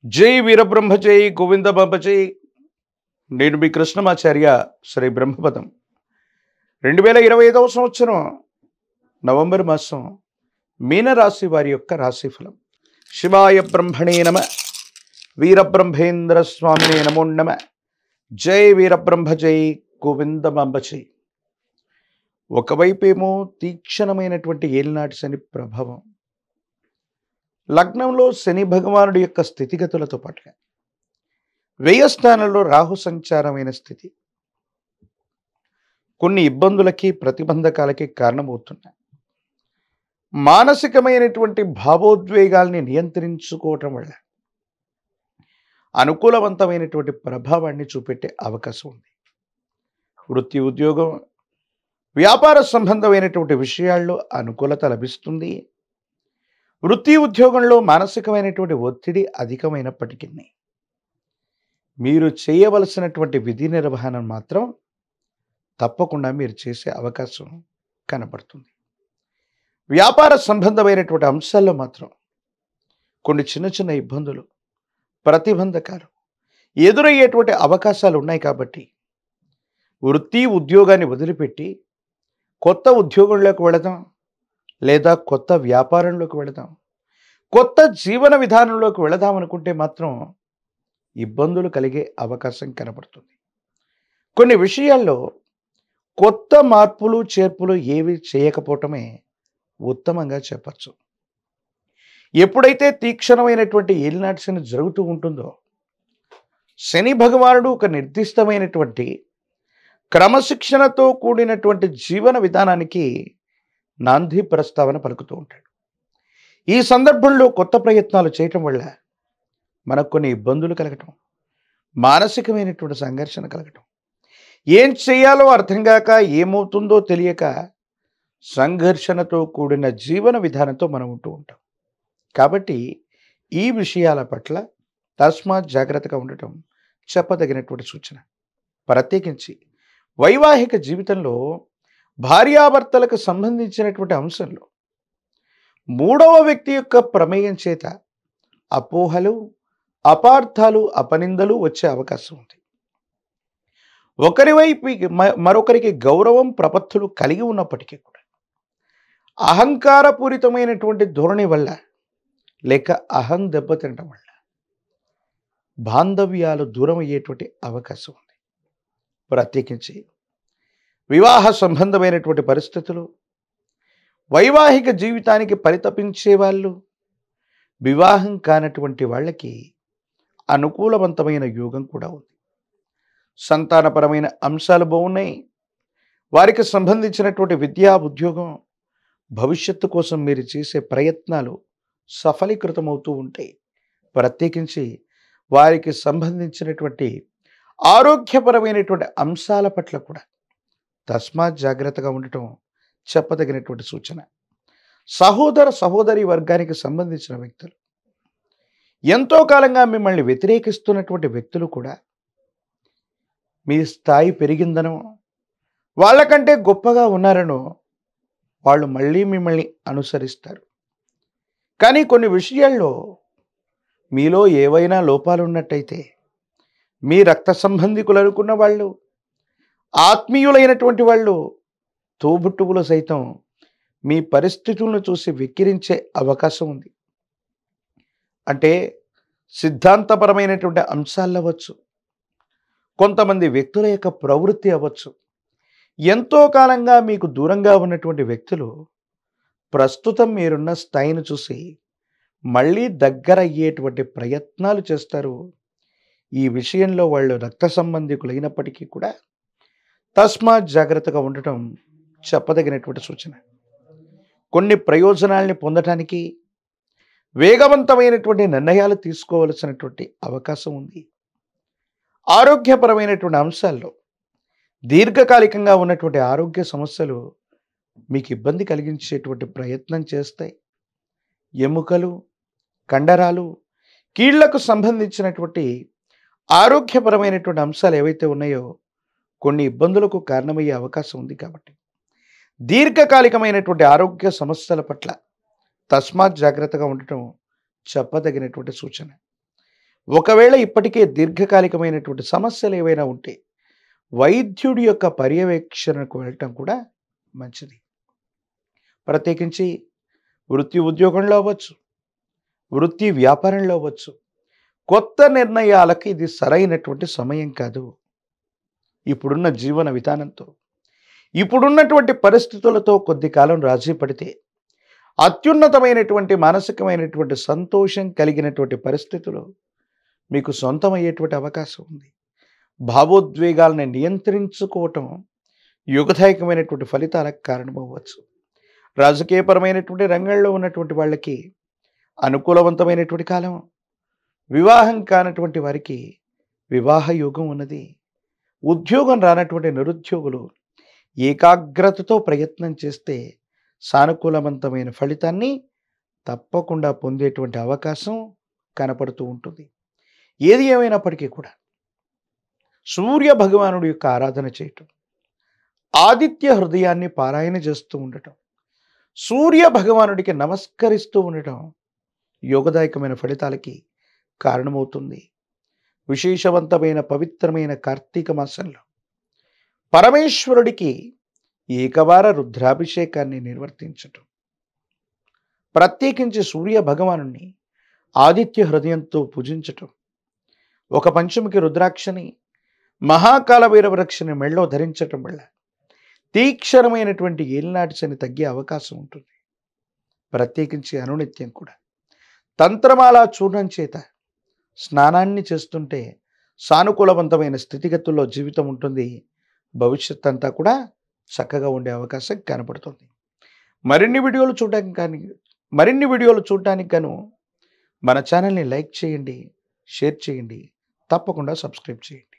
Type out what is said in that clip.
జై వీరబ్రహ్మ జై గోవింద బాబ జై. నేను మీ కృష్ణమాచార్య. శ్రీ బ్రహ్మపదం 2025వ సంవత్సరం నవంబర్ మాసం మీనరాశి వారి యొక్క రాశిఫలం. శివాయ బ్రహ్మణే నమ. వీరబ్రహ్మేంద్ర స్వామినే నమో నమ. జై వీరబ్రహ్మ జై గోవింద బాబ జై. ఒకవైపేమో తీక్షణమైనటువంటి ఏలినాటి శని ప్రభావం, లగ్నంలో శని భగవానుడి యొక్క స్థితిగతులతో పాటుగా వ్యయ స్థానంలో రాహు సంచారమైన స్థితి కొన్ని ఇబ్బందులకి ప్రతిబంధకాలకి కారణమవుతున్నాయి. మానసికమైనటువంటి భావోద్వేగాల్ని నియంత్రించుకోవటం వల్ల అనుకూలవంతమైనటువంటి ప్రభావాన్ని చూపెట్టే అవకాశం ఉంది. వృత్తి, ఉద్యోగం, వ్యాపార సంబంధమైనటువంటి విషయాల్లో అనుకూలత లభిస్తుంది. వృత్తి, ఉద్యోగంలో మానసికమైనటువంటి ఒత్తిడి అధికమైనప్పటికీ మీరు చేయవలసినటువంటి విధి నిర్వహణ మాత్రం తప్పకుండా మీరు చేసే అవకాశం కనబడుతుంది. వ్యాపార సంబంధమైనటువంటి అంశాల్లో మాత్రం కొన్ని చిన్న చిన్న ఇబ్బందులు, ప్రతిబంధకాలు ఎదురయ్యేటువంటి అవకాశాలు ఉన్నాయి. కాబట్టి వృత్తి, ఉద్యోగాన్ని వదిలిపెట్టి కొత్త ఉద్యోగంలోకి వెళదాం, లేదా కొత్త వ్యాపారంలోకి వెళదాం, కొత్త జీవన విధానంలోకి వెళదాం అనుకుంటే మాత్రం ఇబ్బందులు కలిగే అవకాశం కనబడుతుంది. కొన్ని విషయాల్లో కొత్త మార్పులు చేర్పులు ఏవి చేయకపోవటమే ఉత్తమంగా చెప్పచ్చు. ఎప్పుడైతే తీక్షణమైనటువంటి ఏలినాటి శని జరుగుతూ ఉంటుందో, శని భగవానుడు ఒక నిర్దిష్టమైనటువంటి క్రమశిక్షణతో కూడినటువంటి జీవన విధానానికి నాంది ప్రస్తావన పలుకుతూ ఉంటాడు. ఈ సందర్భంలో కొత్త ప్రయత్నాలు చేయటం వల్ల మనకు కొన్ని ఇబ్బందులు కలగటం, మానసికమైనటువంటి సంఘర్షణ కలగటం, ఏం చేయాలో అర్థం కాక, ఏమవుతుందో తెలియక సంఘర్షణతో కూడిన జీవన విధానంతో మనం ఉంటూ ఉంటాం. కాబట్టి ఈ విషయాల పట్ల తస్మాత్ జాగ్రత్తగా ఉండటం చెప్పదగినటువంటి సూచన. ప్రత్యేకించి వైవాహిక జీవితంలో భార్యాభర్తలకు సంబంధించినటువంటి అంశంలో మూడవ వ్యక్తి యొక్క ప్రమేయం చేత అపోహలు, అపార్థాలు, అపనిందలు వచ్చే అవకాశం ఉంది. ఒకరి వైపు మరొకరికి గౌరవం, ప్రపత్తులు కలిగి ఉన్నప్పటికీ కూడా అహంకారపూరితమైనటువంటి ధోరణి వల్ల, లేక అహం దెబ్బతినడం వల్ల బాంధవ్యాలు దూరం అయ్యేటువంటి అవకాశం ఉంది. ప్రత్యేకించి వివాహ సంబంధమైనటువంటి పరిస్థితులు, వైవాహిక జీవితానికి పరితపించే వాళ్ళు, వివాహం కానటువంటి వాళ్ళకి అనుకూలవంతమైన యోగం కూడా ఉంది. సంతానపరమైన అంశాలు బాగున్నాయి. వారికి సంబంధించినటువంటి విద్యా, ఉద్యోగం, భవిష్యత్తు కోసం మీరు చేసే ప్రయత్నాలు సఫలీకృతమవుతూ ఉంటాయి. ప్రత్యేకించి వారికి సంబంధించినటువంటి ఆరోగ్యపరమైనటువంటి అంశాల పట్ల కూడా తస్మాత్ జాగ్రత్తగా ఉండటం చెప్పదగినటువంటి సూచన. సహోదర సహోదరి వర్గానికి సంబంధించిన వ్యక్తులు, ఎంతో కాలంగా మిమ్మల్ని వ్యతిరేకిస్తున్నటువంటి వ్యక్తులు కూడా మీ స్థాయి పెరిగిందనో, వాళ్ళకంటే గొప్పగా ఉన్నారనో వాళ్ళు మళ్ళీ మిమ్మల్ని అనుసరిస్తారు. కానీ కొన్ని విషయాల్లో మీలో ఏవైనా లోపాలు ఉన్నట్టయితే మీ రక్త సంబంధికులు అనుకున్న వాళ్ళు, ఆత్మీయులైనటువంటి వాళ్ళు, తోబుట్టువులు సైతం మీ పరిస్థితులను చూసి వెక్కిరించే అవకాశం ఉంది. అంటే సిద్ధాంతపరమైనటువంటి అంశాలు అవ్వచ్చు, కొంతమంది వ్యక్తుల యొక్క ప్రవృత్తి అవ్వచ్చు. ఎంతో కాలంగా మీకు దూరంగా ఉన్నటువంటి వ్యక్తులు ప్రస్తుతం మీరున్న స్థాయిని చూసి మళ్ళీ దగ్గర అయ్యేటువంటి ప్రయత్నాలు చేస్తారు. ఈ విషయంలో వాళ్ళు రక్త సంబంధికులైనప్పటికీ కూడా తస్మాత్ జాగ్రత్తగా ఉండటం చెప్పదగినటువంటి సూచన. కొన్ని ప్రయోజనాల్ని పొందటానికి వేగవంతమైనటువంటి నిర్ణయాలు తీసుకోవలసినటువంటి అవకాశం ఉంది. ఆరోగ్యపరమైనటువంటి అంశాల్లో దీర్ఘకాలికంగా ఉన్నటువంటి ఆరోగ్య సమస్యలు మీకు ఇబ్బంది కలిగించేటువంటి ప్రయత్నం చేస్తాయి. ఎముకలు, కండరాలు, కీళ్లకు సంబంధించినటువంటి ఆరోగ్యపరమైనటువంటి అంశాలు ఏవైతే ఉన్నాయో కొన్ని ఇబ్బందులకు కారణమయ్యే అవకాశం ఉంది. కాబట్టి దీర్ఘకాలికమైనటువంటి ఆరోగ్య సమస్యల పట్ల తస్మాత్ జాగ్రత్తగా ఉండటం చెప్పదగినటువంటి సూచన. ఒకవేళ ఇప్పటికే దీర్ఘకాలికమైనటువంటి సమస్యలు ఏవైనా ఉంటే వైద్యుడి యొక్క పర్యవేక్షణకు వెళ్ళటం కూడా మంచిది. ప్రత్యేకించి వృత్తి ఉద్యోగంలో అవ్వచ్చు, వృత్తి వ్యాపారంలో అవ్వచ్చు, కొత్త నిర్ణయాలకు ఇది సరైనటువంటి సమయం కాదు. ఇప్పుడున్న జీవన విధానంతో, ఇప్పుడున్నటువంటి పరిస్థితులతో కొద్ది కాలం రాజీ పడితే అత్యున్నతమైనటువంటి మానసికమైనటువంటి సంతోషం కలిగినటువంటి పరిస్థితులు మీకు సొంతమయ్యేటువంటి అవకాశం ఉంది. భావోద్వేగాలను నియంత్రించుకోవటం యుగదాయకమైనటువంటి ఫలితాలకు కారణమవ్వచ్చు. రాజకీయపరమైనటువంటి రంగంలో ఉన్నటువంటి వాళ్ళకి అనుకూలవంతమైనటువంటి కాలం. వివాహం కానటువంటి వారికి వివాహ యోగం ఉన్నది. ఉద్యోగం రానటువంటి నిరుద్యోగులు ఏకాగ్రతతో ప్రయత్నం చేస్తే సానుకూలవంతమైన ఫలితాన్ని తప్పకుండా పొందేటువంటి అవకాశం కనపడుతూ ఉంటుంది. ఏది ఏమైనప్పటికీ కూడా సూర్య భగవానుడి యొక్క ఆరాధన చేయటం, ఆదిత్య హృదయాన్ని పారాయణ చేస్తూ ఉండటం, సూర్య భగవానుడికి నమస్కరిస్తూ ఉండటం యోగదాయకమైన ఫలితాలకి కారణమవుతుంది. విశేషవంతమైన పవిత్రమైన కార్తీక మాసంలో పరమేశ్వరుడికి ఏకవార రుద్రాభిషేకాన్ని నిర్వర్తించటం, ప్రత్యేకించి సూర్య భగవానుని ఆదిత్య హృదయంతో పూజించటం, ఒక పంచముఖి రుద్రాక్షని మహాకాల వీరవృక్షని మెళ్ళో ధరించటం వల్ల తీక్షణమైనటువంటి ఏలినాటి శని తగ్గే అవకాశం ఉంటుంది. ప్రత్యేకించి అనునిత్యం కూడా తంత్రమాల చూర్ణం చేత స్నానాన్ని చేస్తుంటే సానుకూలవంతమైన స్థితిగతుల్లో జీవితం ఉంటుంది. భవిష్యత్ అంతా కూడా చక్కగా ఉండే అవకాశం కనపడుతుంది. మరిన్ని వీడియోలు చూడటానికి గాను మన ఛానల్ని లైక్ చేయండి, షేర్ చేయండి, తప్పకుండా సబ్స్క్రైబ్ చేయండి.